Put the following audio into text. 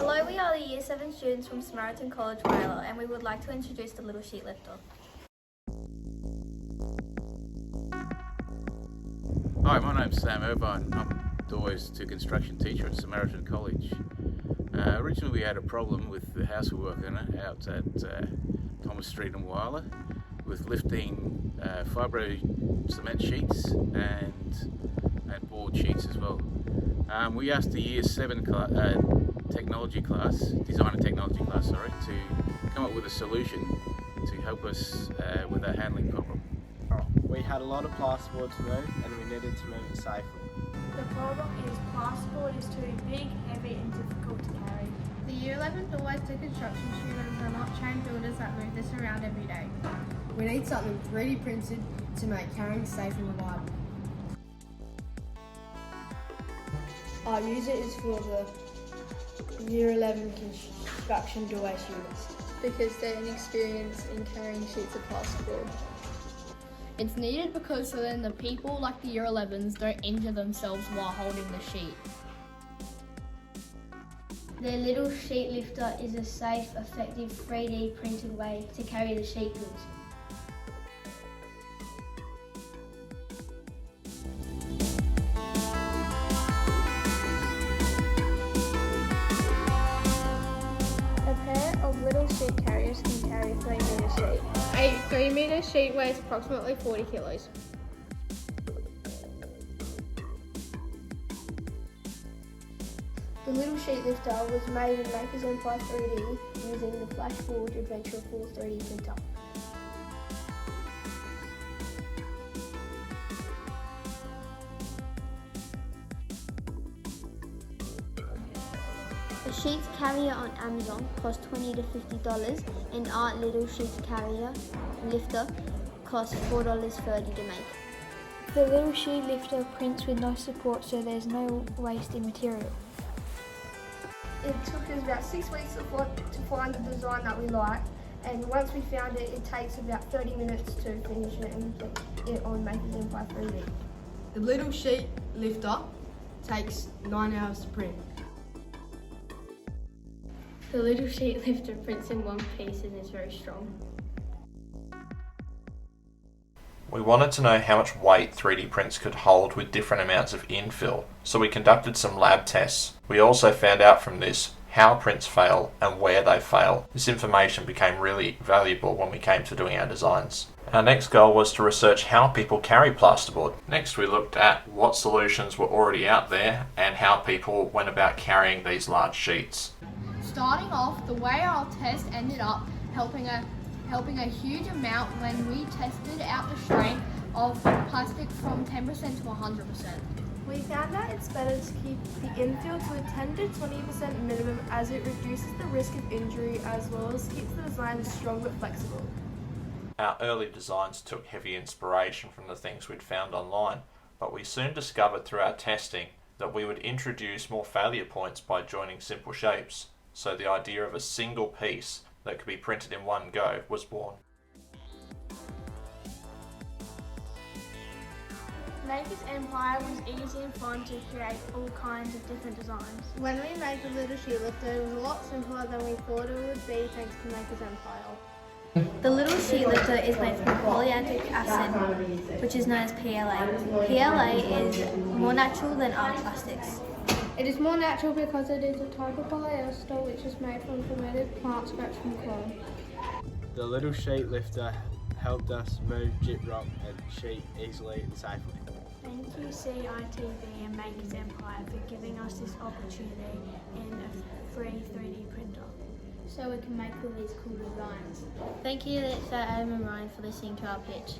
Hello, we are the Year 7 students from Samaritan College, Wales, and we would like to introduce the little sheet lifter. Hi, my name's Sam Irvine. I'm Doors to construction teacher at Samaritan College. Originally we had a problem with the house we're working at out at Thomas Street in Whyalla with lifting fibro cement sheets and board sheets as well. We asked the Year 7 technology class, design and technology class, to come up with a solution to help us with our handling problem. We had a lot of plasterboard to move and we needed to move it safely. The problem is plasterboard is too big, heavy and difficult to carry. The Year 11 doorways to construction students are not trained builders that move this around every day. We need something 3D printed to make carrying safe and reliable. Our user is for the Year 11 construction doorway students. Because they're inexperienced in carrying sheets of plasterboard. It's needed because so then the people like the Year 11s don't injure themselves while holding the sheet. The little sheet lifter is a safe, effective 3D printed way to carry the sheet goods. A pair of little sheet carriers can carry a 3-metre sheet. A 3-metre sheet weighs approximately 40 kilos. The little sheet lifter was made in Makers Empire 3D using the Flashforge Adventure 4 3D printer. A sheets carrier on Amazon costs $20 to $50 and our little sheets carrier lifter costs $4.30 to make. The little sheet lifter prints with no support, so there's no waste in material. It took us about 6 weeks to find the design that we liked, and once we found it, it takes about 30 minutes to finish it and get it on Makers Empire 3D. The little sheet lifter takes 9 hours to print. The little sheet lifter prints in one piece and is very strong. We wanted to know how much weight 3D prints could hold with different amounts of infill, so we conducted some lab tests. We also found out from this how prints fail and where they fail. This information became really valuable when we came to doing our designs. Our next goal was to research how people carry plasterboard. Next we looked at what solutions were already out there and how people went about carrying these large sheets. Starting off, the way our test ended up helping a huge amount when we tested out the strength of plastic from 10% to 100%. We found that it's better to keep the infill to a 10 to 20% minimum as it reduces the risk of injury as well as keeps the design strong but flexible. Our early designs took heavy inspiration from the things we'd found online, but we soon discovered through our testing that we would introduce more failure points by joining simple shapes, so the idea of a single piece that could be printed in one go was born. Makers Empire was easy and fun to create all kinds of different designs. When we made the little sheet lifter, it was a lot simpler than we thought it would be thanks to Makers Empire. The little sheet lifter is made from polyantic acid, which is known as PLA. PLA is more natural than our plastics. It is more natural because it is a type of polyester which is made from fermented plant scraps from corn. The little sheet lifter helped us move gyprock and sheet easily and safely. Thank you CITB and Makers Empire for giving us this opportunity in a free 3D printer, So we can make all these cool designs. Thank you to Adam and Ryan for listening to our pitch.